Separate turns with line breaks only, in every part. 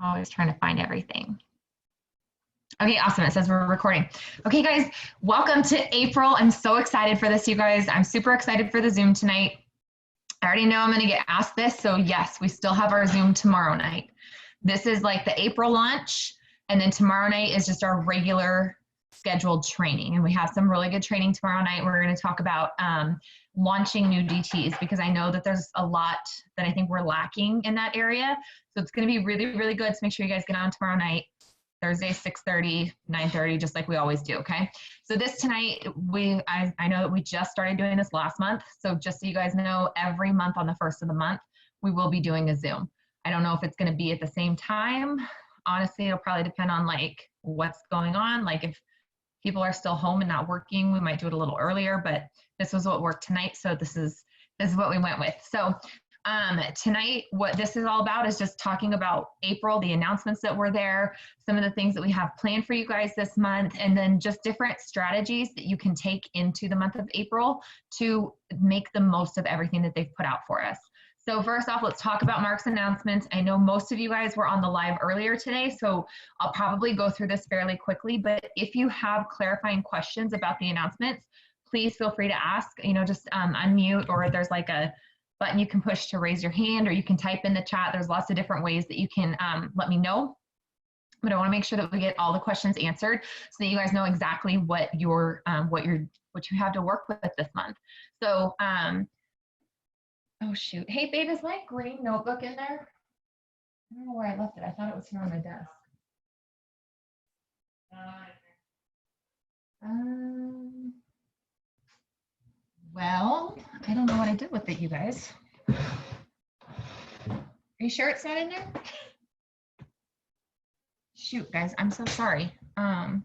Always trying to find everything. Okay, awesome. It says we're recording. Okay, guys, welcome to April. I'm so excited for this, you guys. I'm super excited for the Zoom tonight. I already know I'm going to get asked this, so yes, we still have our Zoom tomorrow night. This is like the April launch, and then tomorrow night is just our regular scheduled training, and we have some really good training tomorrow night. We're going to talk about launching new DTs, because I know that there's a lot that I think we're lacking in that area. So it's going to be really, really good. So make sure you guys get on tomorrow night, Thursday, 6:30, 9:30, just like we always do, okay? So this tonight, I know that we just started doing this last month. So just so you guys know, every month on the first of the month, we will be doing a Zoom. I don't know if it's going to be at the same time. Honestly, it'll probably depend on like what's going on. Like if people are still home and not working, we might do it a little earlier, but this was what worked tonight. So this is what we went with. So tonight, what this is all about is just talking about April, the announcements that were there, some of the things that we have planned for you guys this month, and then just different strategies that you can take into the month of April to make the most of everything that they've put out for us. So first off, let's talk about Mark's announcements. I know most of you guys were on the live earlier today, so I'll probably go through this fairly quickly, but if you have clarifying questions about the announcements, please feel free to ask, just unmute, or there's like a button you can push to raise your hand, or you can type in the chat. There's lots of different ways that you can let me know. But I want to make sure that we get all the questions answered so that you guys know exactly what you have to work with this month. So, oh shoot. Hey babe, is my green notebook in there? I don't know where I left it. I thought it was here on my desk. Well, I don't know what I did with it, you guys. Are you sure it's not in there? Shoot, guys, I'm so sorry. Give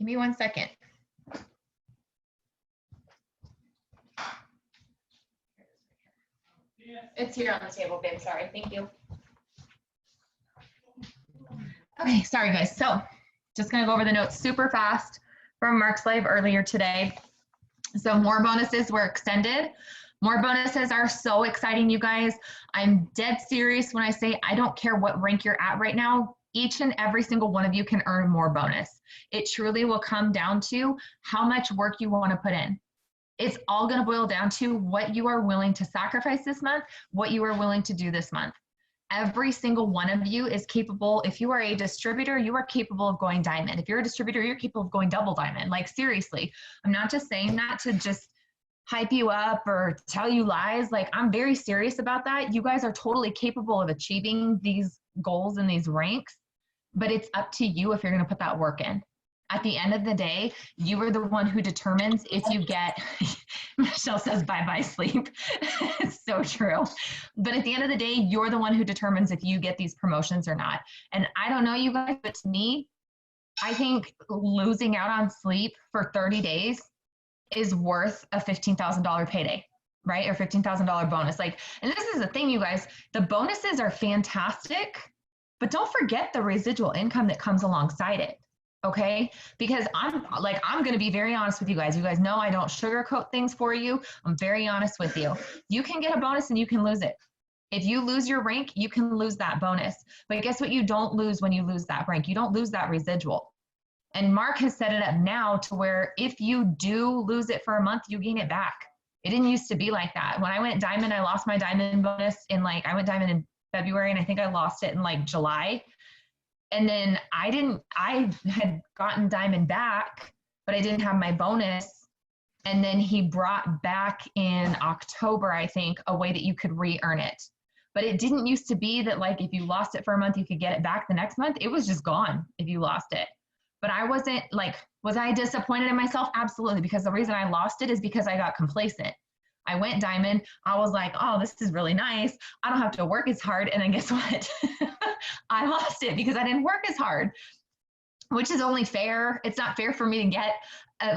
me 1 second. It's here on the table, babe. Sorry. Thank you. Okay, sorry, guys. So just going to go over the notes super fast from Mark's live earlier today. So more bonuses were extended. More bonuses are so exciting, you guys. I'm dead serious when I say I don't care what rank you're at right now. Each and every single one of you can earn more bonus. It truly will come down to how much work you want to put in. It's all going to boil down to what you are willing to sacrifice this month, what you are willing to do this month. Every single one of you is capable. If you are a distributor, you are capable of going diamond. If you're a distributor, you're capable of going double diamond. Like seriously, I'm not just saying that to just hype you up or tell you lies. Like I'm very serious about that. You guys are totally capable of achieving these goals and these ranks, but it's up to you if you're going to put that work in. At the end of the day, you are the one who determines if you get, Michelle says, bye-bye sleep. It's so true. But at the end of the day, you're the one who determines if you get these promotions or not. And I don't know you guys, but to me, I think losing out on sleep for 30 days is worth a $15,000 payday, right? Or $15,000 bonus. Like, and this is the thing, you guys, the bonuses are fantastic, but don't forget the residual income that comes alongside it. Okay, because I'm going to be very honest with you guys. You guys know I don't sugarcoat things for you. I'm very honest with you. You can get a bonus and you can lose it. If you lose your rank, you can lose that bonus. But guess what? You don't lose when you lose that rank. You don't lose that residual. And Mark has set it up now to where if you do lose it for a month, you gain it back. It didn't used to be like that. When I went diamond, I lost my diamond bonus I went diamond in February, and I think I lost it in like July. And then I had gotten diamond back, but I didn't have my bonus. And then he brought back in October, I think, a way that you could re-earn it. But it didn't used to be that like, if you lost it for a month, you could get it back the next month. It was just gone if you lost it. But I wasn't like, was I disappointed in myself? Absolutely. Because the reason I lost it is because I got complacent. I went diamond. I was like, oh, this is really nice. I don't have to work as hard. And then guess what? I lost it because I didn't work as hard, which is only fair. It's not fair for me to get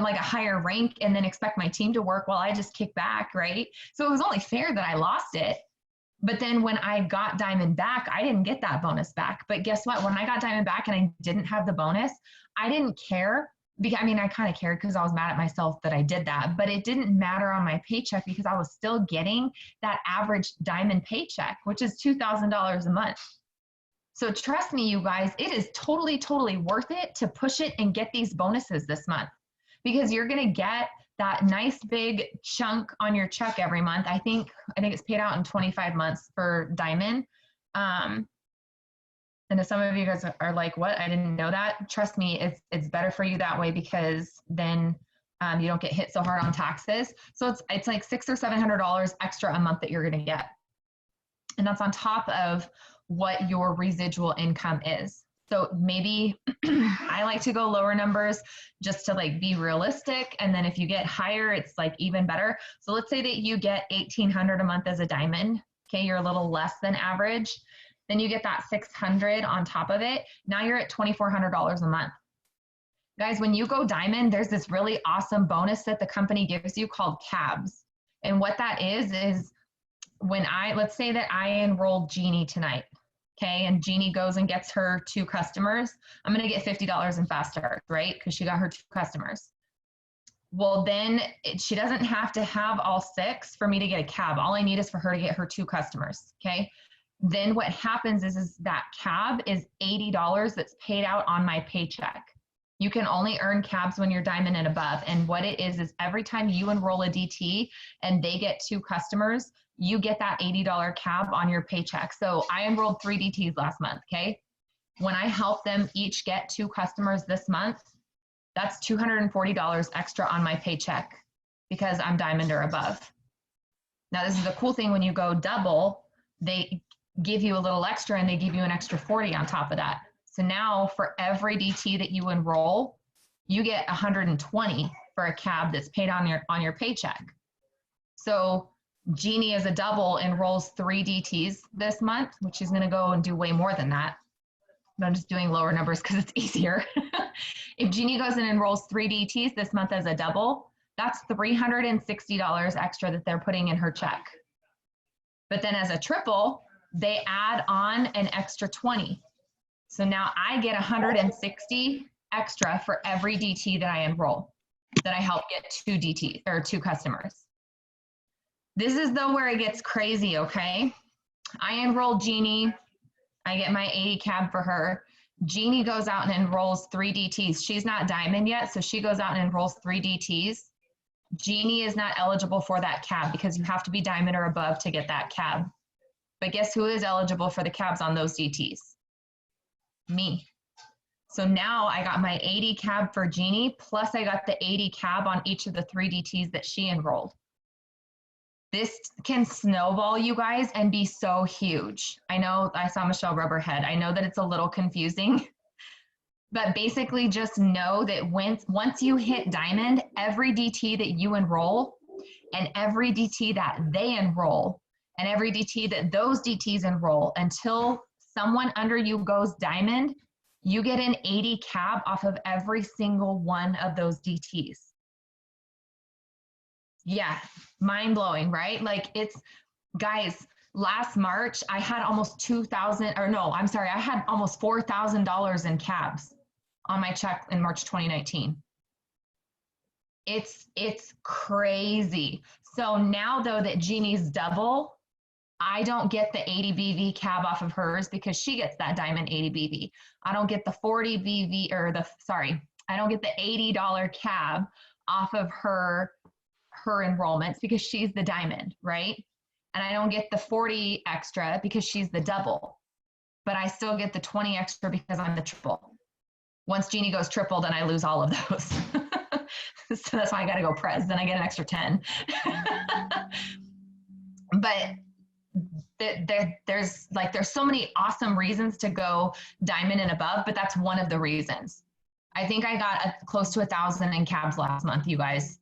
like a higher rank and then expect my team to work while I just kick back, right? So it was only fair that I lost it. But then when I got diamond back, I didn't get that bonus back. But guess what? When I got diamond back and I didn't have the bonus, I didn't care. Because, I mean, I kind of cared because I was mad at myself that I did that, but it didn't matter on my paycheck because I was still getting that average diamond paycheck, which is $2,000 a month. So trust me, you guys, it is totally, totally worth it to push it and get these bonuses this month, because you're going to get that nice big chunk on your check every month. I think it's paid out in 25 months for Diamond. And if some of you guys are like, what? I didn't know that. Trust me, it's better for you that way, because then you don't get hit so hard on taxes. So it's like $600 or $700 extra a month that you're going to get. And that's on top of what your residual income is. So maybe I like to go lower numbers just to like be realistic. And then if you get higher, it's like even better. So let's say that you get $1,800 a month as a Diamond. Okay, you're a little less than average. Then you get that $600 on top of it. Now you're at $2,400 a month. Guys, when you go Diamond, there's this really awesome bonus that the company gives you called CABs. And what that is when let's say that I enrolled Jeannie tonight. Okay, and Jeannie goes and gets her 2 customers. I'm gonna get $50 in Fast Start, right? Because she got her 2 customers. Well, then she doesn't have to have all 6 for me to get a cab. All I need is for her to get her 2 customers, okay? Then what happens is that cab is $80 that's paid out on my paycheck. You can only earn cabs when you're Diamond and above. And what it is every time you enroll a DT and they get 2 customers, you get that $80 cab on your paycheck. So I enrolled 3 DTs last month, okay? When I help them each get 2 customers this month, that's $240 extra on my paycheck because I'm Diamond or above. Now, this is the cool thing: when you go double, they give you a little extra and they give you an extra 40 on top of that. So now for every DT that you enroll, you get 120 for a cab that's paid on your paycheck. So Jeannie as a double enrolls 3 DTs this month, which is going to go and do way more than that. But I'm just doing lower numbers because it's easier. If Jeannie goes and enrolls 3 DTs this month as a double, that's $360 extra that they're putting in her check. But then as a triple, they add on an extra 20. So now I get 160 extra for every DT that I enroll, that I help get 2 DTs or 2 customers. This is though where it gets crazy, okay? I enroll Jeannie, I get my 80 cab for her. Jeannie goes out and enrolls 3 DTs. She's not Diamond yet, so she goes out and enrolls 3 DTs. Jeannie is not eligible for that cab because you have to be Diamond or above to get that cab. But guess who is eligible for the cabs on those DTs? Me. So now I got my 80 cab for Jeannie, plus I got the 80 cab on each of the 3 DTs that she enrolled. This can snowball, you guys, and be so huge. I know I saw Michelle Rubberhead. I know that it's a little confusing, but basically just know that once you hit Diamond, every DT that you enroll and every DT that they enroll and every DT that those DTs enroll until someone under you goes Diamond, you get an 80 cab off of every single one of those DTs. Yeah, mind blowing, right? Like it's, guys, last March, I had almost I had almost $4,000 in cabs on my check in March 2019. It's crazy. So now though that Jeannie's double, I don't get the 80 BV cab off of hers because she gets that Diamond 80 BV. I don't get the 40 BV I don't get the $80 cab off of her enrollments because she's the Diamond, right? And I don't get the 40 extra because she's the double, but I still get the 20 extra because I'm the triple. Once Jeannie goes triple, then I lose all of those. So that's why I got to go Prez. Then I get an extra 10. But there's so many awesome reasons to go Diamond and above, but that's one of the reasons. I think I got close to 1,000 in cabs last month, you guys.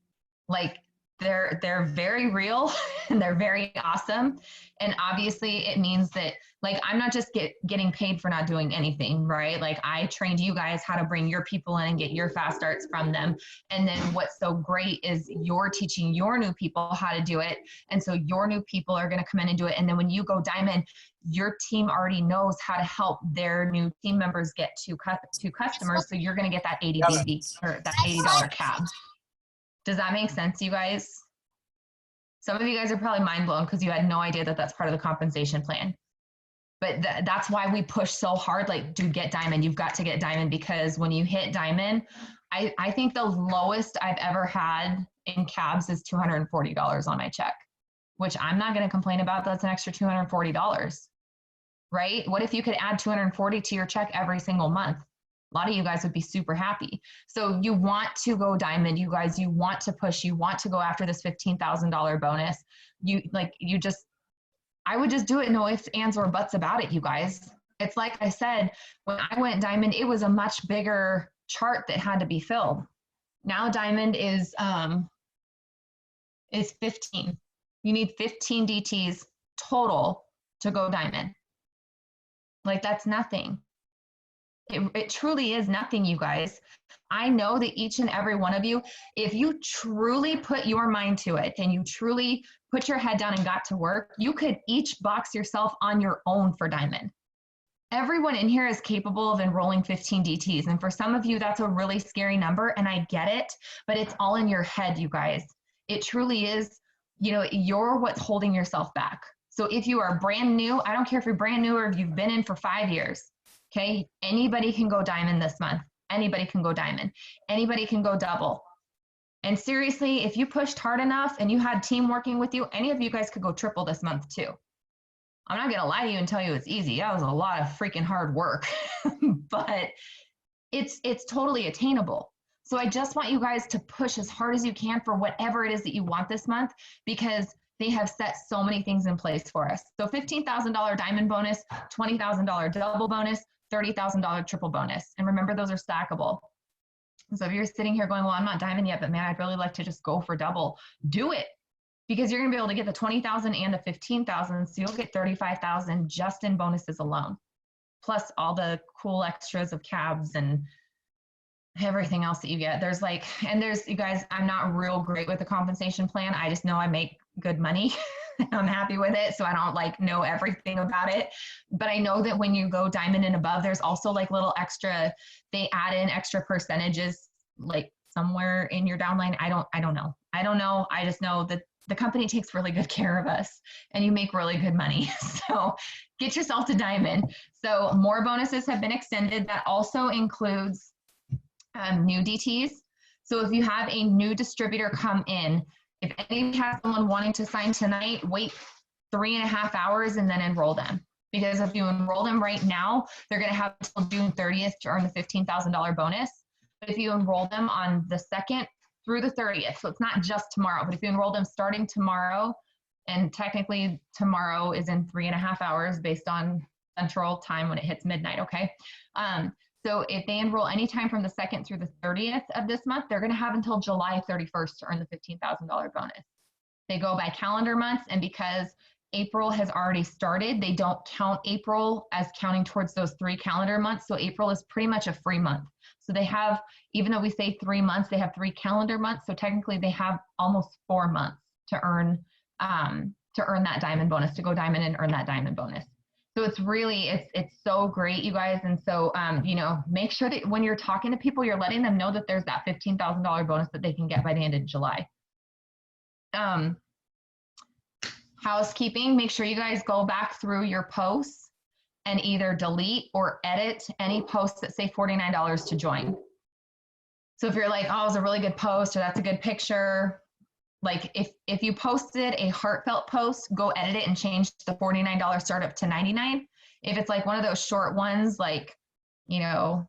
Like they're very real and they're very awesome. And obviously it means that like, I'm not just getting paid for not doing anything, right? Like I trained you guys how to bring your people in and get your fast starts from them. And then what's so great is you're teaching your new people how to do it. And so your new people are going to come in and do it. And then when you go Diamond, your team already knows how to help their new team members get to customers. So you're going to get that 80 BV or that $80 cab. Does that make sense, you guys? Some of you guys are probably mind blown because you had no idea that that's part of the compensation plan. but that's why we push so hard, like, dude, get diamond. You've got to get diamond, because when you hit diamond, I think the lowest I've ever had in cabs is $240 on my check, which I'm not going to complain about. That's an extra $240, right? What if you could add 240 to your check every single month? A lot of you guys would be super happy. So you want to go diamond, you guys, you want to push, you want to go after this $15,000 bonus. I would just do it, no ifs, ands, or buts about it, you guys. It's like I said, when I went diamond, it was a much bigger chart that had to be filled. Now diamond is 15. You need 15 DTs total to go diamond. Like, that's nothing. It truly is nothing, you guys. I know that each and every one of you, if you truly put your mind to it and you truly put your head down and got to work, you could each box yourself on your own for diamond. Everyone in here is capable of enrolling 15 DTs. And for some of you, that's a really scary number, and I get it, but it's all in your head, you guys. It truly is, you're what's holding yourself back. So if you are brand new, I don't care if you're brand new or if you've been in for 5 years, okay? Anybody can go diamond this month. Anybody can go diamond. Anybody can go double. And seriously, if you pushed hard enough and you had team working with you, any of you guys could go triple this month too. I'm not gonna lie to you and tell you it's easy. That was a lot of freaking hard work, but it's totally attainable. So I just want you guys to push as hard as you can for whatever it is that you want this month, because they have set so many things in place for us. So $15,000 diamond bonus, $20,000 double bonus, $30,000 triple bonus. And remember, those are stackable. So if you're sitting here going, well, I'm not diamond yet, but man, I'd really like to just go for double, do it. Because you're gonna be able to get the 20,000 and the 15,000, so you'll get 35,000 just in bonuses alone, plus all the cool extras of cabs and everything else that you get. You guys, I'm not real great with the compensation plan. I just know I make good money. I'm happy with it, so I don't know everything about it. But I know that when you go diamond and above, there's also little extra. They add in extra percentages somewhere in your downline. I don't know. I just know that the company takes really good care of us, and you make really good money. So get yourself to diamond. So more bonuses have been extended. That also includes new DTs. So if you have a new distributor come in, if anybody has someone wanting to sign tonight, wait 3.5 hours and then enroll them. Because if you enroll them right now, they're going to have until June 30th to earn the $15,000 bonus. But if you enroll them on the 2nd through the 30th, so it's not just tomorrow, but if you enroll them starting tomorrow, and technically tomorrow is in 3.5 hours based on Central Time when it hits midnight, okay? So if they enroll anytime from the 2nd through the 30th of this month, they're gonna have until July 31st to earn the $15,000 bonus. They go by calendar months, and because April has already started, they don't count April as counting towards those 3 calendar months. So April is pretty much a free month. So they have, even though we say 3 months, they have 3 calendar months. So technically they have almost 4 months to earn that diamond bonus, to go diamond and earn that diamond bonus. So it's really, it's so great, you guys. And so, make sure that when you're talking to people, you're letting them know that there's that $15,000 bonus that they can get by the end of July. Housekeeping, make sure you guys go back through your posts and either delete or edit any posts that say $49 to join. So if you're like, oh, it was a really good post, or that's a good picture, if you posted a heartfelt post, go edit it and change the $49 startup to $99. If it's one of those short ones, right now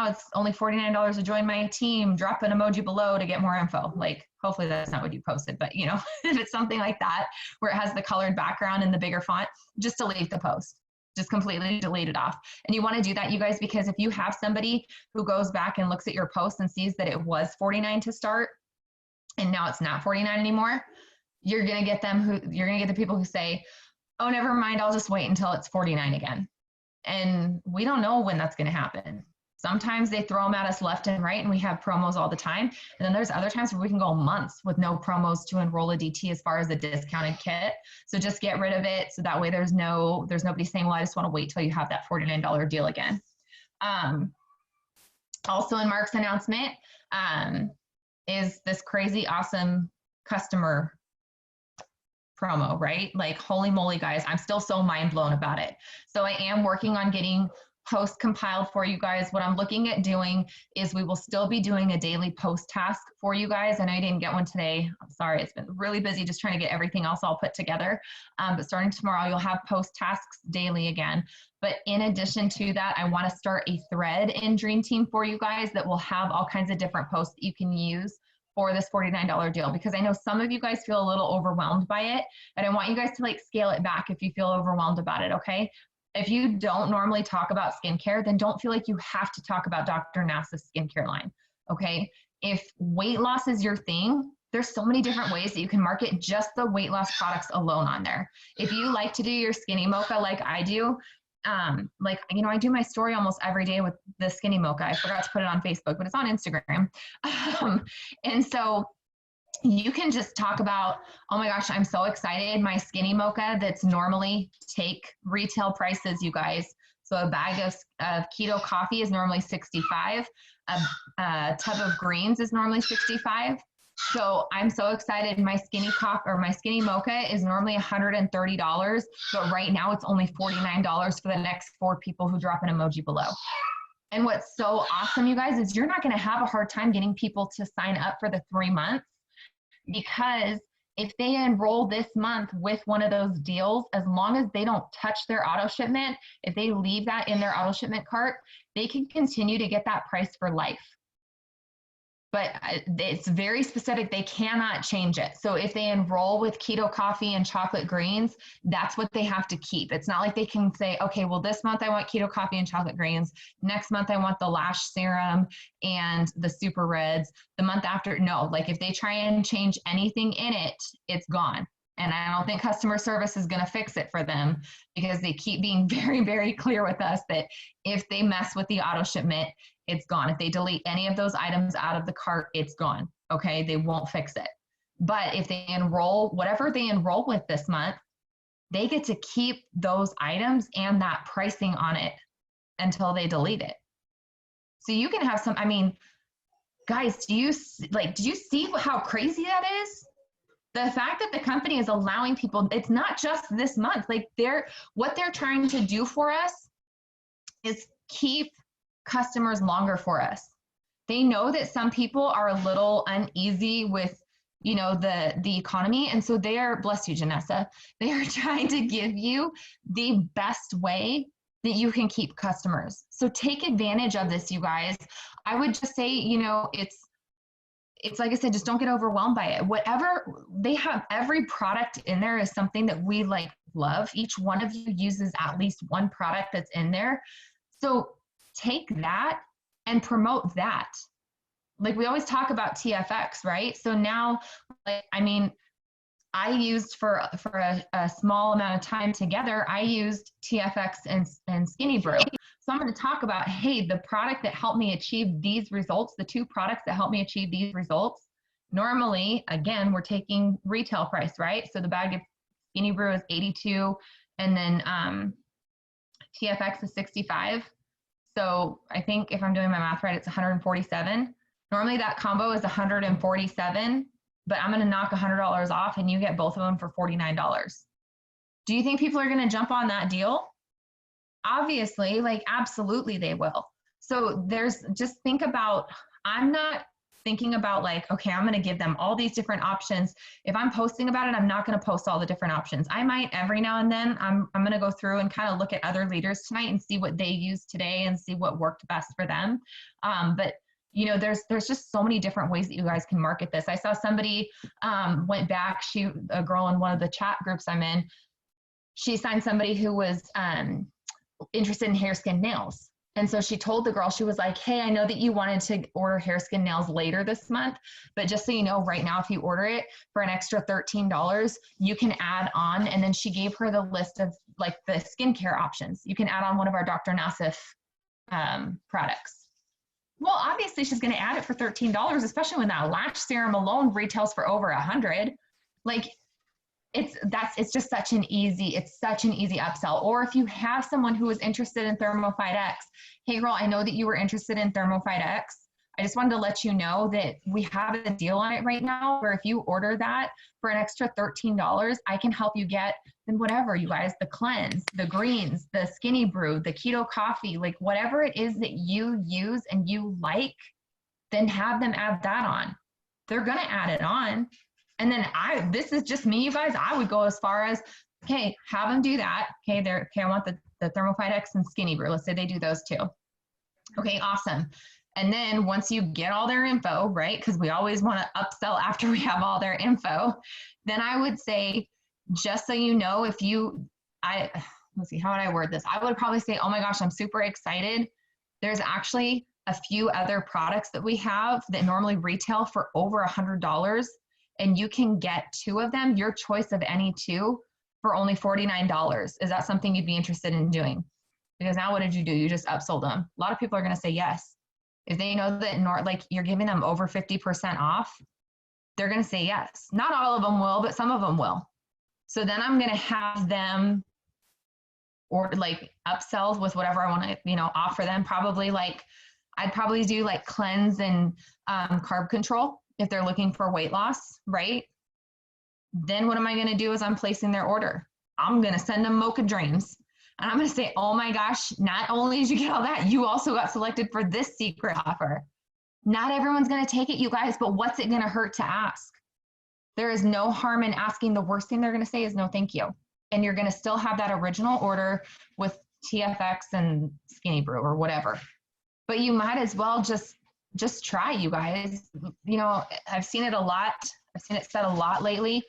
it's only $49 to join my team, drop an emoji below to get more info. Hopefully that's not what you posted, but if it's something like that, where it has the colored background and the bigger font, just delete the post. Just completely delete it off. And you want to do that, you guys, because if you have somebody who goes back and looks at your post and sees that it was $49 to start, and now it's not $49 anymore, you're going to get the people who say, oh, never mind, I'll just wait until it's $49 again. And we don't know when that's going to happen. Sometimes they throw them at us left and right, and we have promos all the time. And then there's other times where we can go months with no promos to enroll a DT as far as a discounted kit. So just get rid of it. So that way there's nobody saying, well, I just want to wait till you have that $49 deal again. Also in Mark's announcement is this crazy awesome customer promo, right? Like, holy moly, guys, I'm still so mind blown about it. So I am working on getting posts compiled for you guys. What I'm looking at doing is we will still be doing a daily post task for you guys. I know you didn't get one today. I'm sorry, it's been really busy just trying to get everything else all put together. But starting tomorrow, you'll have post tasks daily again. But in addition to that, I want to start a thread in Dream Team for you guys that will have all kinds of different posts that you can use for this $49 deal, because I know some of you guys feel a little overwhelmed by it, and I want you guys to like scale it back if you feel overwhelmed about it, okay? If you don't normally talk about skincare, then don't feel like you have to talk about Dr. Nass's skincare line, okay? If weight loss is your thing, there's so many different ways that you can market just the weight loss products alone on there. If you like to do your skinny mocha like I do, like, you know, I do my story almost every day with the skinny mocha. I forgot to put it on Facebook, but it's on Instagram. And so you can just talk about, oh my gosh, I'm so excited. My skinny mocha that's normally take retail prices, you guys. So a bag of keto coffee is normally $65. A tub of greens is normally $65. So I'm so excited. My skinny coffee or my skinny mocha is normally $130, but right now it's only $49 for the next 4 people who drop an emoji below. And what's so awesome, you guys, is you're not going to have a hard time getting people to sign up for the 3 months, because if they enroll this month with one of those deals, as long as they don't touch their auto shipment, if they leave that in their auto shipment cart, they can continue to get that price for life. But it's very specific. They cannot change it. So if they enroll with keto coffee and chocolate greens, that's what they have to keep. It's not like they can say, okay, well, this month I want keto coffee and chocolate greens. Next month I want the lash serum and the super reds. The month after, no. Like if they try and change anything in it, it's gone. And I don't think customer service is going to fix it for them, because they keep being very, very clear with us that if they mess with the auto shipment, it's gone. If they delete any of those items out of the cart, it's gone. Okay, they won't fix it. But if they enroll, whatever they enroll with this month, they get to keep those items and that pricing on it until they delete it. So you can have some, I mean, guys, do you see how crazy that is? The fact that the company is allowing people, it's not just this month, like what they're trying to do for us is keep customers longer for us. They know that some people are a little uneasy with, you know, the economy. And so they are, bless you, Janessa, they are trying to give you the best way that you can keep customers. So take advantage of this, you guys. I would just say, you know, it's like I said, just don't get overwhelmed by it. Whatever they have, every product in there is something that we like love. Each one of you uses at least one product that's in there. So take that and promote that. Like we always talk about TFX, right? So now, like, I mean, I used for a small amount of time together, I used TFX and Skinny Brew. So I'm going to talk about, hey, the product that helped me achieve these results, the 2 products that helped me achieve these results, normally, again, we're taking retail price, right? So the bag of Skinny Brew is 82, and then TFX is 65. So I think if I'm doing my math right, it's 147. Normally that combo is 147, but I'm going to knock $100 off and you get both of them for $49. Do you think people are going to jump on that deal? Obviously, like absolutely they will. So just think about, I'm not thinking about like, okay, I'm going to give them all these different options. If I'm posting about it, I'm not going to post all the different options. I might every now and then, I'm going to go through and kind of look at other leaders tonight and see what they use today and see what worked best for them. But you know, there's just so many different ways that you guys can market this. I saw somebody went back, a girl in one of the chat groups I'm in, she signed somebody who was interested in hair, skin, nails. And so she told the girl, she was like, hey, I know that you wanted to order hair, skin, nails later this month, but just so you know, right now, if you order it for an extra $13, you can add on. And then she gave her the list of like the skincare options. You can add on one of our Dr. Nassif products. Well, obviously she's going to add it for $13, especially when that lash serum alone retails for over $100. Like it's just such an easy upsell. Or if you have someone who is interested in ThermoFight X, hey girl, I know that you were interested in ThermoFight X. I just wanted to let you know that we have a deal on it right now where if you order that for an extra $13, I can help you get then whatever, you guys, the cleanse, the greens, the skinny brew, the keto coffee, like whatever it is that you use and you like, then have them add that on. They're going to add it on. And then this is just me, you guys. I would go as far as, okay, have them do that. Okay, I want the Thermofite X and skinny brew. Let's say they do those two. Okay, awesome. And then once you get all their info, right? Because we always want to upsell after we have all their info. Then I would say, just so you know, let's see, how would I word this? I would probably say, oh my gosh, I'm super excited. There's actually a few other products that we have that normally retail for over $100, and you can get 2 of them, your choice of any 2, for only $49. Is that something you'd be interested in doing? Because now what did you do? You just upsold them. A lot of people are going to say yes. If they know that like you're giving them over 50% off, they're going to say yes. Not all of them will, but some of them will. So then I'm going to have them or like upsells with whatever I want to, offer them. Probably like, I'd probably do like cleanse and carb control if they're looking for weight loss, right? Then what am I going to do is I'm placing their order. I'm going to send them Mocha Dreams. And I'm going to say, oh my gosh, not only did you get all that, you also got selected for this secret offer. Not everyone's going to take it, you guys, but what's it going to hurt to ask? There is no harm in asking. The worst thing they're going to say is no, thank you. And you're going to still have that original order with TFX and Skinny Brew or whatever. But you might as well just try, you guys. I've seen it a lot. I've seen it said a lot lately.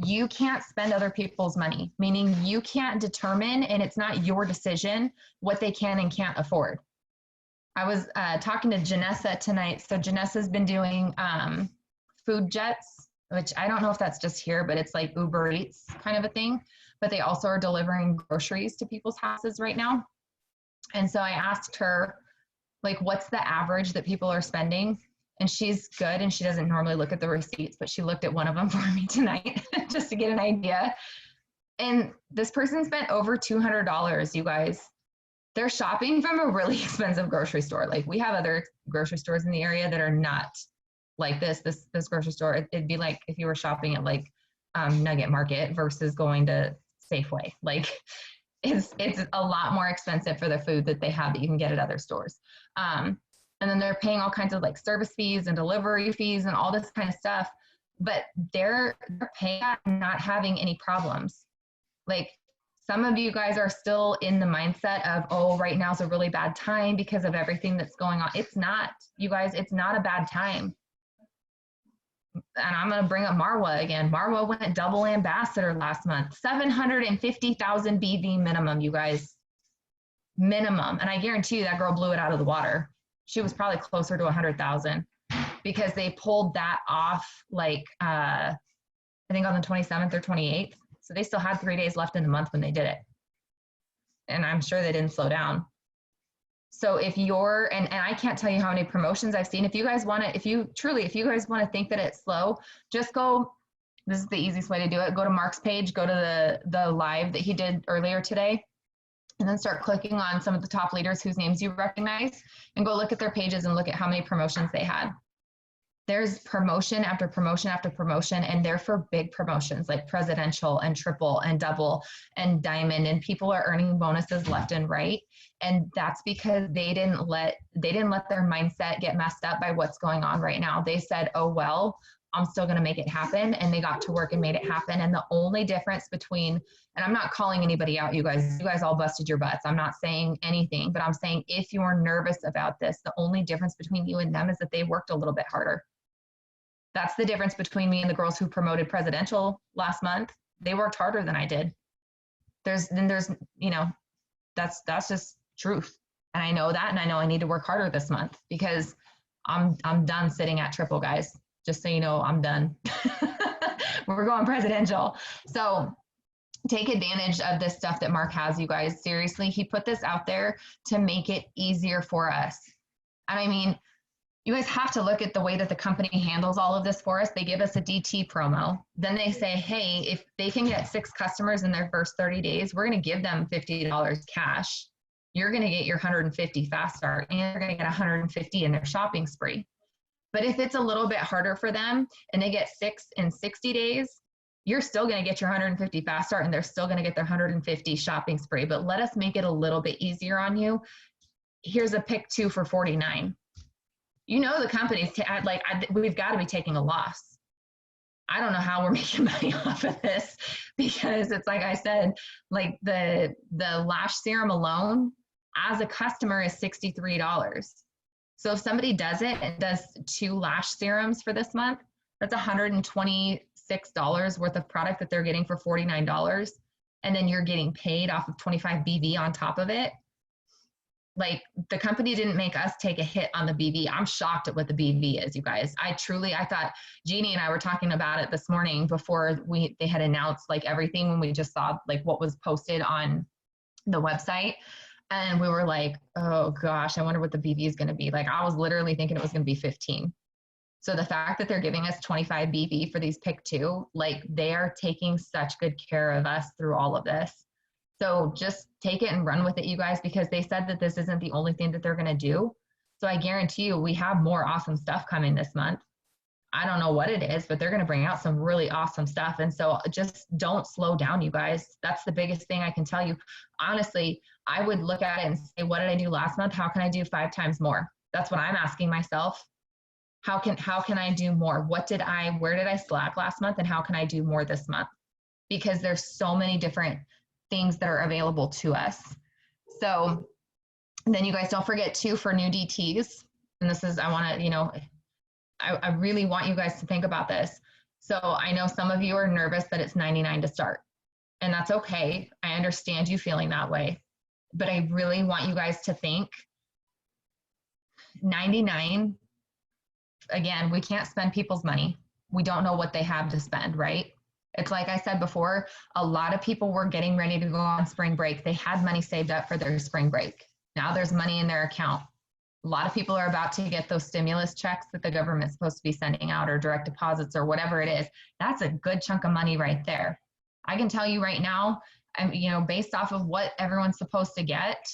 You can't spend other people's money, meaning you can't determine, and it's not your decision, what they can and can't afford. I was talking to Janessa tonight. So Janessa's been doing Food Jets, which I don't know if that's just here, but it's like Uber Eats kind of a thing. But they also are delivering groceries to people's houses right now. And so I asked her, like, what's the average that people are spending? And she's good, and she doesn't normally look at the receipts, but she looked at one of them for me tonight just to get an idea. And this person spent over $200, you guys. They're shopping from a really expensive grocery store. Like, we have other grocery stores in the area that are not like this grocery store. It'd be like if you were shopping at like Nugget Market versus going to Safeway. Like, it's a lot more expensive for the food that they have that you can get at other stores. And then they're paying all kinds of like service fees and delivery fees and all this kind of stuff, but they're paying that and not having any problems. Like, some of you guys are still in the mindset of, oh, right now is a really bad time because of everything that's going on. It's not, you guys, it's not a bad time. And I'm going to bring up Marwa again. Marwa went double ambassador last month, 750,000 BV minimum, you guys, minimum. And I guarantee you that girl blew it out of the water. She was probably closer to 100,000 because they pulled that off like, I think on the 27th or 28th. So they still had 3 days left in the month when they did it. And I'm sure they didn't slow down. So if you're, and I can't tell you how many promotions I've seen. If you guys want to, if you guys want to think that it's slow, just go, this is the easiest way to do it. Go to Mark's page, go to the live that he did earlier today, and then start clicking on some of the top leaders whose names you recognize and go look at their pages and look at how many promotions they had. There's promotion after promotion after promotion, and they're for big promotions like presidential and triple and double and diamond, and people are earning bonuses left and right. And that's because they didn't let their mindset get messed up by what's going on right now. They said, oh, well, I'm still going to make it happen. And they got to work and made it happen. And the only difference between, and I'm not calling anybody out, you guys all busted your butts. I'm not saying anything, but I'm saying if you're nervous about this, the only difference between you and them is that they worked a little bit harder. That's the difference between me and the girls who promoted presidential last month. They worked harder than I did. There's, that's just truth. And I know that, and I know I need to work harder this month because I'm done sitting at triple, guys. Just so you know, I'm done. We're going presidential. So take advantage of this stuff that Mark has, you guys. Seriously, he put this out there to make it easier for us. And I mean, you guys have to look at the way that the company handles all of this for us. They give us a DT promo. Then they say, hey, if they can get 6 customers in their first 30 days, we're going to give them $50 cash. you're going to get your 150 fast start and you're going to get 150 in their shopping spree. But if it's a little bit harder for them and they get 6 in 60 days, you're still going to get your 150 fast start and they're still going to get their 150 shopping spree. But let us make it a little bit easier on you. Here's a pick 2 for 49. You know, the company's we've got to be taking a loss. I don't know how we're making money off of this, because it's like I said, like the lash serum alone as a customer is $63. So if somebody does it and does 2 lash serums for this month, that's $126 worth of product that they're getting for $49. And then you're getting paid off of 25 BV on top of it. Like, the company didn't make us take a hit on the BV. I'm shocked at what the BV is, you guys. I thought Jeannie and I were talking about it this morning before they had announced like everything, when we just saw like what was posted on the website. And we were like, oh gosh, I wonder what the BV is going to be. Like, I was literally thinking it was going to be 15. So the fact that they're giving us 25 BV for these pick 2, like, they are taking such good care of us through all of this. So just take it and run with it, you guys, because they said that this isn't the only thing that they're going to do. So I guarantee you we have more awesome stuff coming this month. I don't know what it is, but they're going to bring out some really awesome stuff. And so just don't slow down, you guys. That's the biggest thing I can tell you. Honestly, I would look at it and say, what did I do last month? How can I do 5 times more? That's what I'm asking myself. How can I do more? Where did I slack last month, and how can I do more this month? Because there's so many different things that are available to us. So then you guys don't forget too, for new DTs, and this is, I really want you guys to think about this. So I know some of you are nervous that it's $99 to start, and that's okay. I understand you feeling that way, but I really want you guys to think $99, again, we can't spend people's money. We don't know what they have to spend, right? It's like I said before, a lot of people were getting ready to go on spring break. They had money saved up for their spring break. Now there's money in their account. A lot of people are about to get those stimulus checks that the government's supposed to be sending out, or direct deposits, or whatever it is. That's a good chunk of money right there. I can tell you right now, based off of what everyone's supposed to get,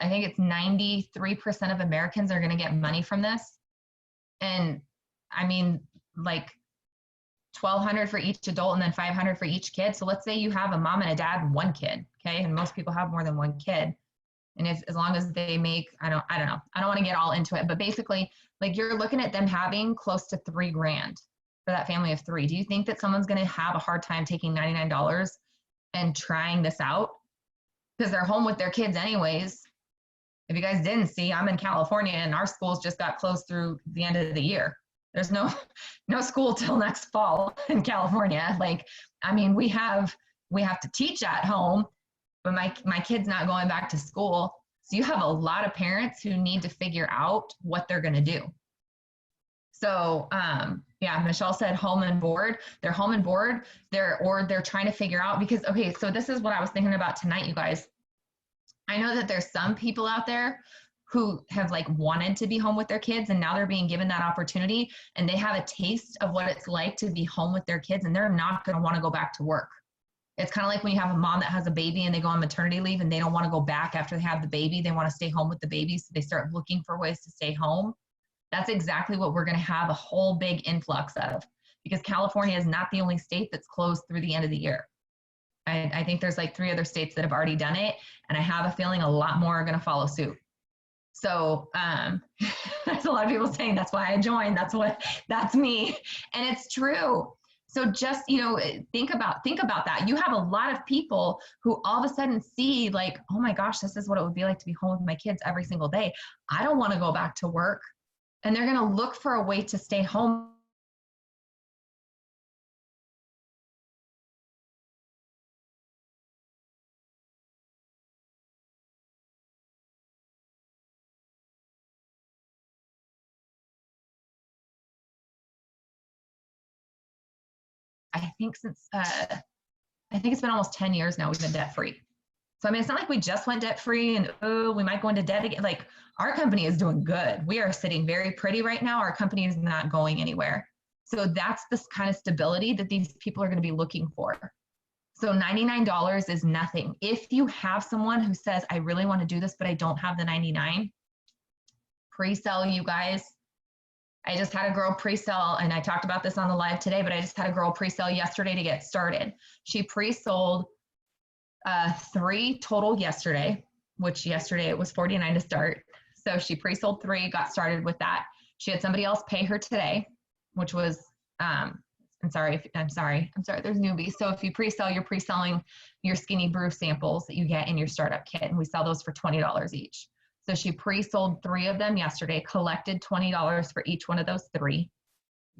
I think it's 93% of Americans are going to get money from this. And I mean, like, $1,200 for each adult and then $500 for each kid. So let's say you have a mom and a dad and 1 kid, okay? And most people have more than 1 kid. And as long as they make, I don't know. I don't want to get all into it, but basically, like, you're looking at them having close to $3,000 for that family of 3. Do you think that someone's going to have a hard time taking $99 and trying this out? Because they're home with their kids anyways. If you guys didn't see, I'm in California and our schools just got closed through the end of the year. There's no school till next fall in California. Like, I mean, we have to teach at home, but my kid's not going back to school. So you have a lot of parents who need to figure out what they're going to do. So, yeah, Michelle said home and board. They're home and board. They're trying to figure out, because, okay, so this is what I was thinking about tonight, you guys. I know that there's some people out there who have like wanted to be home with their kids, and now they're being given that opportunity, and they have a taste of what it's like to be home with their kids, and they're not going to want to go back to work. It's kind of like when you have a mom that has a baby and they go on maternity leave and they don't want to go back after they have the baby. They want to stay home with the baby, so they start looking for ways to stay home. That's exactly what we're going to have a whole big influx of, because California is not the only state that's closed through the end of the year. I think there's like 3 other states that have already done it, and I have a feeling a lot more are going to follow suit. So that's a lot of people saying that's why I joined. That's me. And it's true. So just, think about that. You have a lot of people who all of a sudden see like, oh my gosh, this is what it would be like to be home with my kids every single day. I don't want to go back to work. And they're going to look for a way to stay home. I think it's been almost 10 years now we've been debt free. So I mean, it's not like we just went debt free and we might go into debt again. Like, our company is doing good. We are sitting very pretty right now. Our company is not going anywhere. So that's the kind of stability that these people are going to be looking for. So $99 is nothing. If you have someone who says, I really want to do this, but I don't have the 99, pre-sell, you guys. I just had a girl pre-sell, and I talked about this on the live today, but I just had a girl pre-sell yesterday to get started. She pre-sold 3 total yesterday, which yesterday it was $49 to start. So she pre-sold 3, got started with that. She had somebody else pay her today, which was, I'm sorry, there's newbies. So if you pre-sell, you're pre-selling your Skinny Brew samples that you get in your startup kit, and we sell those for $20 each. So she pre-sold 3 of them yesterday, collected $20 for each one of those 3,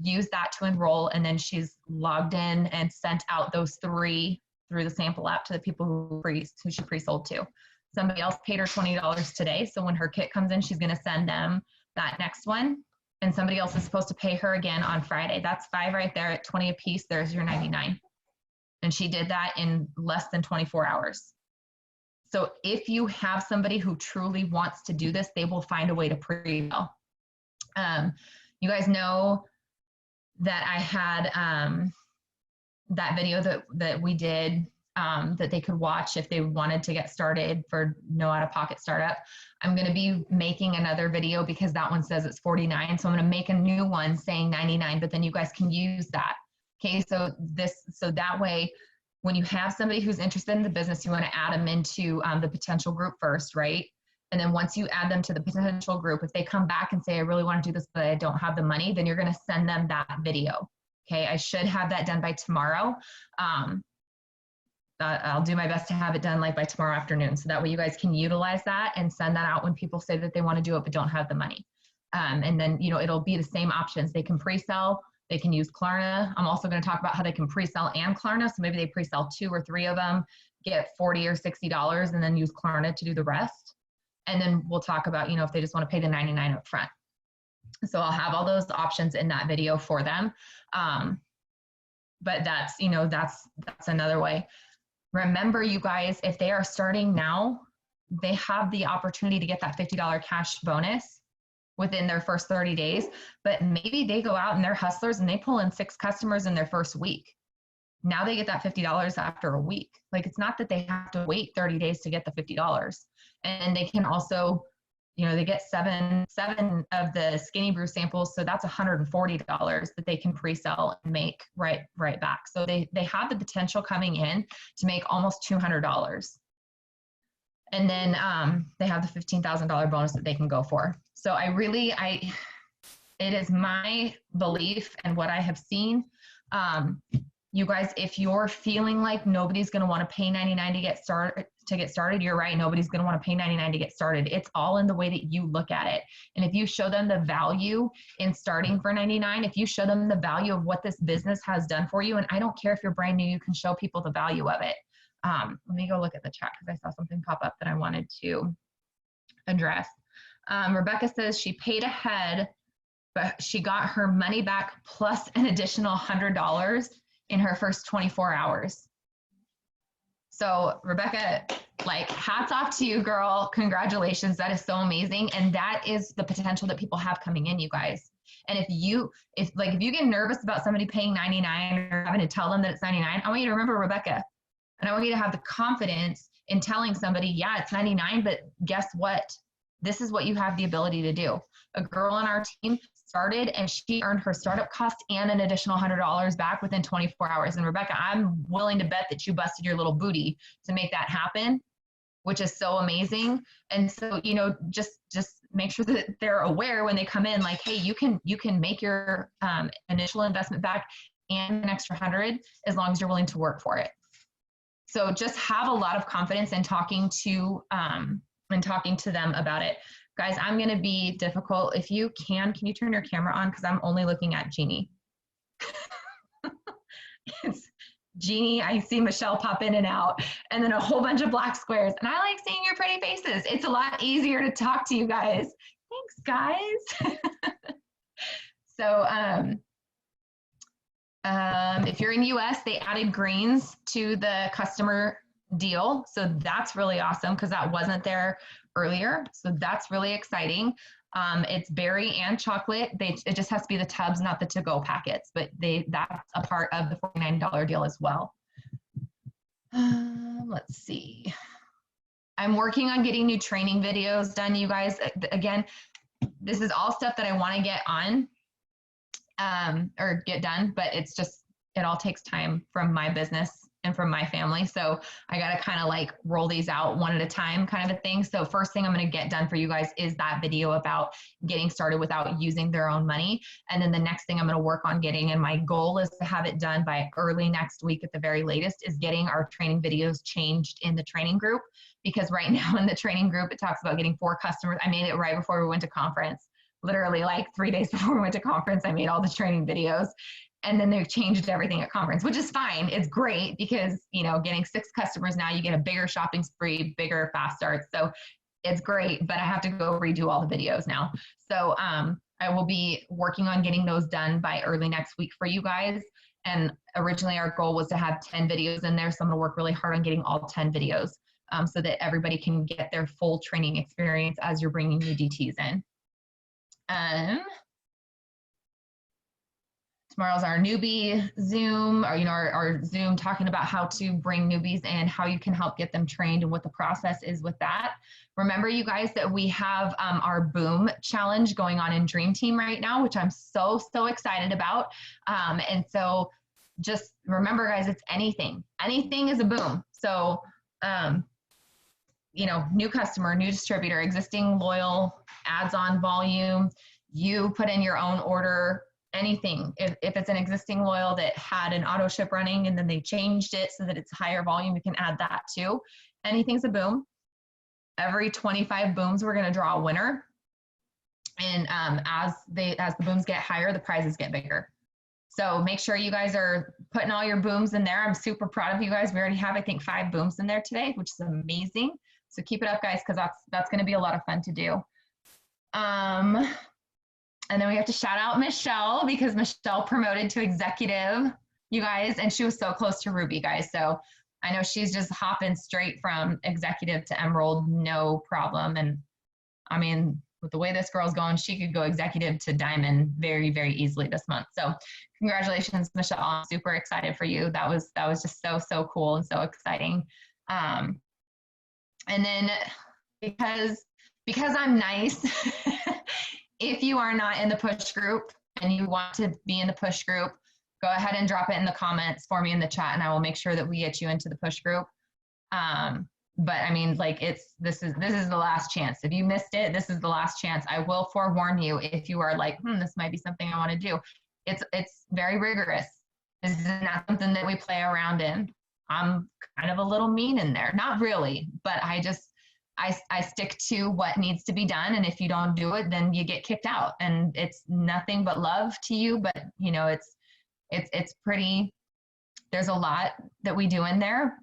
used that to enroll, and then she's logged in and sent out those 3 through the sample app to the people who she pre-sold to. Somebody else paid her $20 today, so when her kit comes in, she's gonna send them that next one, and somebody else is supposed to pay her again on Friday. That's 5 right there at 20 a piece. There's your 99. And she did that in less than 24 hours. So if you have somebody who truly wants to do this, they will find a way to pre-sell. You guys know that I had that video that we did that they could watch if they wanted to get started for no out-of-pocket startup. I'm going to be making another video because that one says it's 49. So I'm going to make a new one saying 99, but then you guys can use that. Okay, so that way, when you have somebody who's interested in the business, you want to add them into the potential group first, right? And then once you add them to the potential group, if they come back and say, I really want to do this, but I don't have the money, then you're going to send them that video. Okay, I should have that done by tomorrow. I'll do my best to have it done like by tomorrow afternoon. So that way you guys can utilize that and send that out when people say that they want to do it, but don't have the money. And then, you know, it'll be the same options. They can pre-sell. They can use Klarna. I'm also going to talk about how they can pre-sell and Klarna. So maybe they pre-sell 2 or 3 of them, get $40 or $60, and then use Klarna to do the rest. And then we'll talk about, you know, if they just want to pay the 99 up front. So I'll have all those options in that video for them. But that's, you know, that's another way. Remember, you guys, if they are starting now, they have the opportunity to get that $50 cash bonus within their first 30 days, but maybe they go out and they're hustlers and they pull in 6 customers in their first week. Now they get that $50 after a week. Like, it's not that they have to wait 30 days to get the $50. And they can also, you know, they get seven of the Skinny Brew samples. So that's $140 that they can pre-sell and make right back. So they have the potential coming in to make almost $200. And then they have the $15,000 bonus that they can go for. So it is my belief and what I have seen. You guys, if you're feeling like nobody's going to want to pay $99 to get started, you're right. Nobody's going to want to pay $99 to get started. It's all in the way that you look at it. And if you show them the value in starting for $99, if you show them the value of what this business has done for you, and I don't care if you're brand new, you can show people the value of it. Let me go look at the chat because I saw something pop up that I wanted to address. Rebecca says she paid ahead, but she got her money back plus an additional $100 in her first 24 hours. So Rebecca, like, hats off to you, girl. Congratulations. That is so amazing. And that is the potential that people have coming in, you guys. And if you get nervous about somebody paying $99 or having to tell them that it's $99, I want you to remember Rebecca. And I want you to have the confidence in telling somebody, yeah, it's $99, but guess what? This is what you have the ability to do. A girl on our team started and she earned her startup cost and an additional $100 back within 24 hours. And Rebecca, I'm willing to bet that you busted your little booty to make that happen, which is so amazing. And so, you know, just make sure that they're aware when they come in, like, hey, you can make your initial investment back and an extra 100 as long as you're willing to work for it. So just have a lot of confidence in talking to them about it. Guys, I'm going to be difficult. If you can you turn your camera on? Because I'm only looking at Jeannie. It's Jeannie, I see Michelle pop in and out, and then a whole bunch of black squares. And I like seeing your pretty faces. It's a lot easier to talk to you guys. Thanks, guys. So if you're in the US, they added greens to the customer deal. So that's really awesome because that wasn't there earlier. So that's really exciting. It's berry and chocolate. It just has to be the tubs, not the to-go packets, but that's a part of the $49 deal as well. Let's see. I'm working on getting new training videos done, you guys. Again, this is all stuff that I want to get on or get done, but it's just, it all takes time from my business and from my family. So I got to kind of like roll these out one at a time kind of a thing. So first thing I'm going to get done for you guys is that video about getting started without using their own money. And then the next thing I'm going to work on getting, and my goal is to have it done by early next week at the very latest, is getting our training videos changed in the training group. Because right now in the training group, it talks about getting 4 customers. I made it right before we went to conference. Literally like 3 days before we went to conference, I made all the training videos. And then they've changed everything at conference, which is fine. It's great because, you know, getting 6 customers now, you get a bigger shopping spree, bigger fast starts. So it's great, but I have to go redo all the videos now. So I will be working on getting those done by early next week for you guys. And originally our goal was to have 10 videos in there. So I'm gonna work really hard on getting all 10 videos so that everybody can get their full training experience as you're bringing new DTs in. Tomorrow's our newbie Zoom, or, you know, our Zoom talking about how to bring newbies and how you can help get them trained and what the process is with that. Remember, you guys, that we have our Boom Challenge going on in Dream Team right now, which I'm so excited about. And so just remember, guys, it's anything. Anything is a boom. So, you know, new customer, new distributor, existing loyal, adds on volume, you put in your own order, anything. If it's an existing loyal that had an auto ship running and then they changed it so that it's higher volume, you can add that too. Anything's a boom. Every 25 booms, we're going to draw a winner. And as the booms get higher, the prizes get bigger. So make sure you guys are putting all your booms in there. I'm super proud of you guys. We already have, I think, 5 booms in there today, which is amazing. So keep it up, guys, because that's going to be a lot of fun to do. And then we have to shout out Michelle, because Michelle promoted to executive, you guys, and she was so close to Ruby, guys. So I know she's just hopping straight from executive to Emerald, no problem. And I mean, with the way this girl's going, she could go executive to Diamond very easily this month. So congratulations, Michelle. I'm super excited for you. That was just so cool and so exciting. And then because I'm nice, if you are not in the push group and you want to be in the push group, go ahead and drop it in the comments for me in the chat, and I will make sure that we get you into the push group. But I mean, like, this is the last chance. If you missed it, this is the last chance. I will forewarn you if you are like, this might be something I want to do. It's very rigorous. This is not something that we play around in. I'm kind of a little mean in there. Not really, but I stick to what needs to be done. And if you don't do it, then you get kicked out. And it's nothing but love to you. But, you know, it's pretty, there's a lot that we do in there,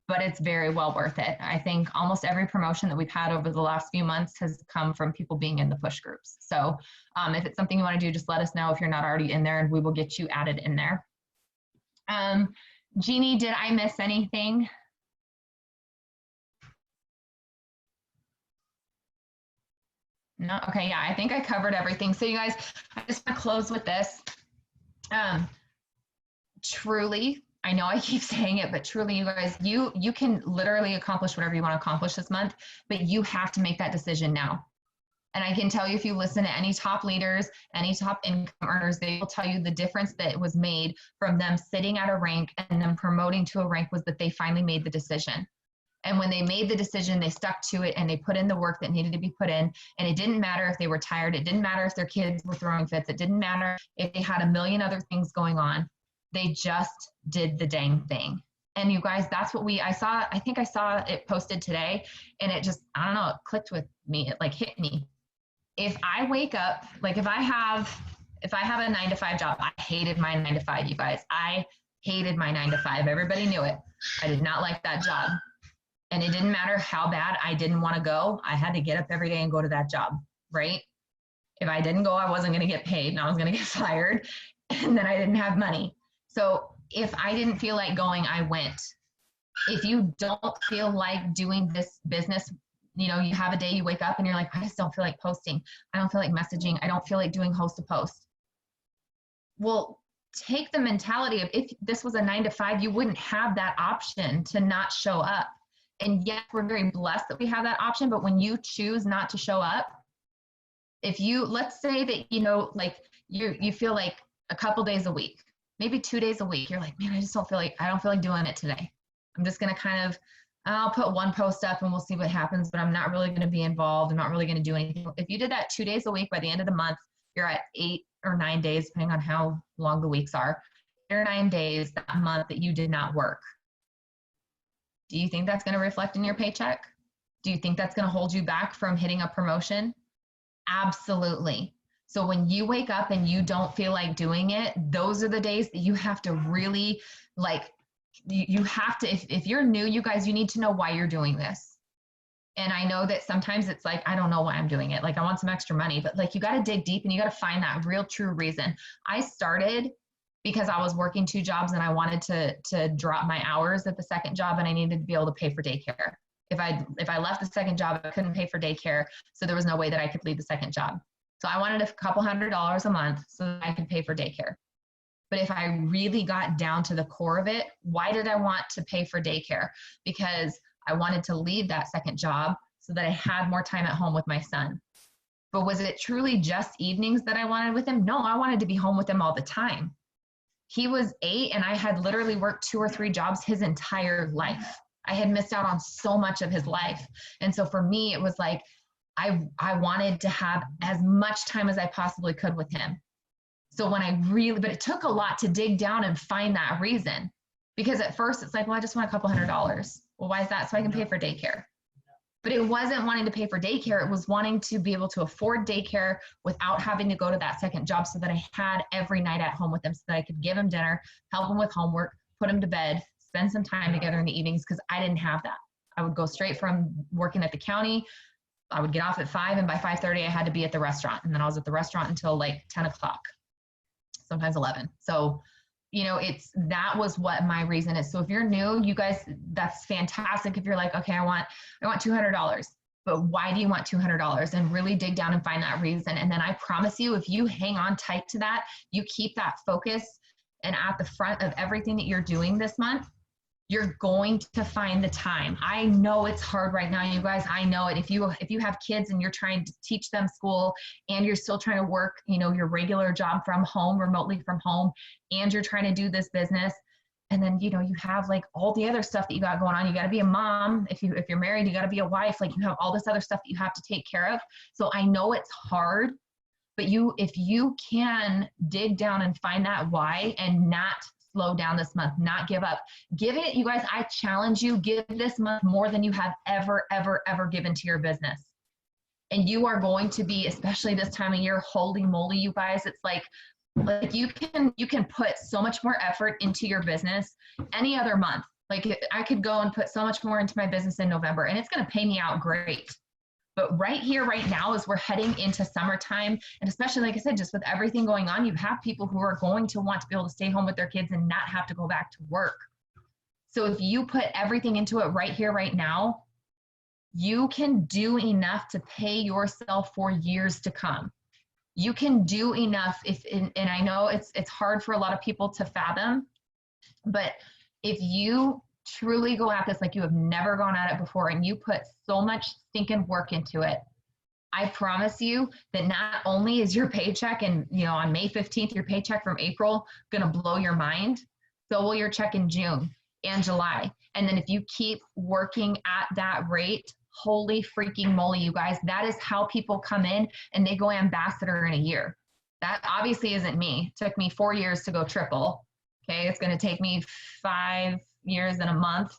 but it's very well worth it. I think almost every promotion that we've had over the last few months has come from people being in the push groups. So if it's something you want to do, just let us know if you're not already in there, and we will get you added in there. Jeannie, did I miss anything? No, okay, yeah, I think I covered everything. So you guys, I just want to close with this. Truly, I know I keep saying it, but truly, you guys, you can literally accomplish whatever you want to accomplish this month, but you have to make that decision now. And I can tell you, if you listen to any top leaders, any top income earners, they will tell you the difference that was made from them sitting at a rank and them promoting to a rank was that they finally made the decision. And when they made the decision, they stuck to it and they put in the work that needed to be put in. And it didn't matter if they were tired. It didn't matter if their kids were throwing fits. It didn't matter if they had a million other things going on. They just did the dang thing. And you guys, that's what I think I saw it posted today, and it just, I don't know, it clicked with me. It like hit me. If I wake up, like if I have a 9-to-5 job, I hated my 9-to-5, you guys. I hated my 9-to-5. Everybody knew it. I did not like that job. And it didn't matter how bad I didn't want to go. I had to get up every day and go to that job, right? If I didn't go, I wasn't going to get paid and I was going to get fired, and then I didn't have money. So if I didn't feel like going, I went. If you don't feel like doing this business, you know, you have a day you wake up and you're like, I just don't feel like posting. I don't feel like messaging. I don't feel like doing host to post. Well, take the mentality of, if this was a 9 to 5, you wouldn't have that option to not show up. And yes, we're very blessed that we have that option, but when you choose not to show up, if you, let's say that, like you feel like a couple days a week, maybe 2 days a week, you're like, man, I don't feel like doing it today. I'm just going to I'll put one post up and we'll see what happens, but I'm not really going to be involved. I'm not really going to do anything. If you did that 2 days a week, by the end of the month, you're at 8 or 9 days, depending on how long the weeks are, 8 or 9 days that month that you did not work. Do you think that's going to reflect in your paycheck? Do you think that's going to hold you back from hitting a promotion? Absolutely. So when you wake up and you don't feel like doing it, those are the days that you have to really, like, you have to, if you're new, you guys, you need to know why you're doing this. And I know that sometimes it's like, I don't know why I'm doing it. Like, I want some extra money, but like, you got to dig deep and you got to find that real true reason. I started because I was working 2 jobs and I wanted to drop my hours at the second job, and I needed to be able to pay for daycare. If I left the second job, I couldn't pay for daycare. So there was no way that I could leave the second job. So I wanted a couple $100s a month so that I could pay for daycare. But if I really got down to the core of it, why did I want to pay for daycare? Because I wanted to leave that second job so that I had more time at home with my son. But was it truly just evenings that I wanted with him? No, I wanted to be home with him all the time. He was 8 and I had literally worked 2 or 3 jobs his entire life. I had missed out on so much of his life. And so for me, it was like, I wanted to have as much time as I possibly could with him. So when but it took a lot to dig down and find that reason, because at first it's like, well, I just want a couple $100s. Well, why is that? So I can pay for daycare. But it wasn't wanting to pay for daycare. It was wanting to be able to afford daycare without having to go to that second job, so that I had every night at home with him, so that I could give him dinner, help him with homework, put him to bed, spend some time together in the evenings, because I didn't have that. I would go straight from working at the county. I would get off at 5, and by 5:30 I had to be at the restaurant. And then I was at the restaurant until like 10 o'clock, sometimes 11. So, that was what my reason is. So if you're new, you guys, that's fantastic. If you're like, okay, I want $200, but why do you want $200? And really dig down and find that reason. And then I promise you, if you hang on tight to that, you keep that focus and at the front of everything that you're doing this month, you're going to find the time. I know it's hard right now, you guys. I know it. If you have kids and you're trying to teach them school, and you're still trying to work, your regular job from home, remotely from home, and you're trying to do this business, and then you have like all the other stuff that you got going on. You got to be a mom. If you're married, you got to be a wife. Like, you have all this other stuff that you have to take care of. So I know it's hard, but if you can dig down and find that why and not slow down this month, not give up. Give it, you guys, I challenge you, give this month more than you have ever, ever, ever given to your business. And you are going to be, especially this time of year, holy moly, you guys, it's like you can put so much more effort into your business any other month. Like, I could go and put so much more into my business in November, and it's going to pay me out great. But right here, right now, as we're heading into summertime, and especially, like I said, just with everything going on, you have people who are going to want to be able to stay home with their kids and not have to go back to work. So if you put everything into it right here, right now, you can do enough to pay yourself for years to come. You can do enough and I know it's hard for a lot of people to fathom, but if you truly go at this like you have never gone at it before, and you put so much stinking work into it, I promise you that not only is your paycheck, and on May 15th, your paycheck from April gonna blow your mind, so will your check in June and July. And then if you keep working at that rate, holy freaking moly, you guys, that is how people come in and they go ambassador in a year. That obviously isn't me. It took me 4 years to go triple. Okay, it's gonna take me 5 years and a month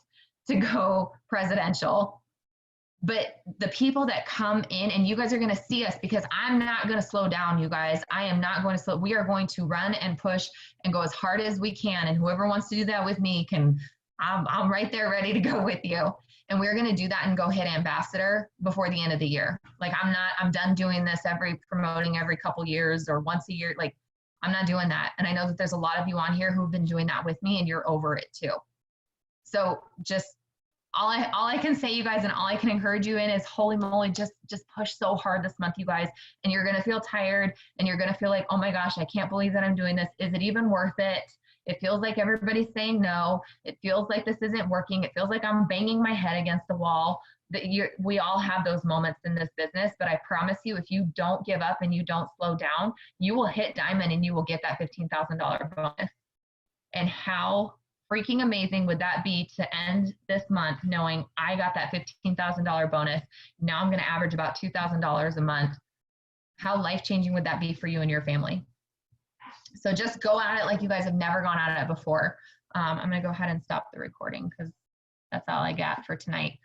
to go presidential. But the people that come in, and you guys are going to see us, because I'm not going to slow down, you guys. I am not going to slow. We are going to run and push and go as hard as we can. And whoever wants to do that with me I'm right there ready to go with you. And we're going to do that and go hit ambassador before the end of the year. Like, I'm done doing this promoting every couple years or once a year. Like, I'm not doing that. And I know that there's a lot of you on here who've been doing that with me, and you're over it too. So just all I can say, you guys, and all I can encourage you in is, holy moly, just push so hard this month, you guys, and you're going to feel tired, and you're going to feel like, oh my gosh, I can't believe that I'm doing this. Is it even worth it? It feels like everybody's saying no. It feels like this isn't working. It feels like I'm banging my head against the wall. We all have those moments in this business, but I promise you, if you don't give up and you don't slow down, you will hit diamond and you will get that $15,000 bonus. And how freaking amazing would that be to end this month knowing I got that $15,000 bonus? Now I'm going to average about $2,000 a month. How life-changing would that be for you and your family? So just go at it like you guys have never gone at it before. I'm going to go ahead and stop the recording because that's all I got for tonight.